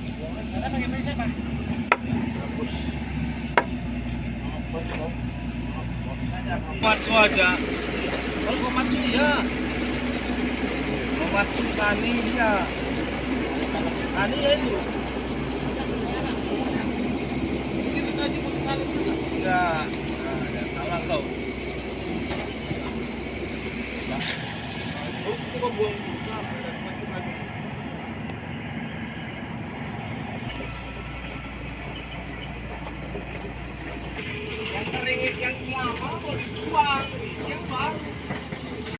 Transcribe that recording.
Ada pakai Indonesia, Pak? Bagus. Komatsu aja. Kalau Komatsu iya. Komatsu Sani iya. Sani ya itu. Itu tadi mau salib juga. Enggak. Nah, jangan salah kau. Oh, itu kok buang pulsa dan makin lagi. Yang kering yang lama mau dijual.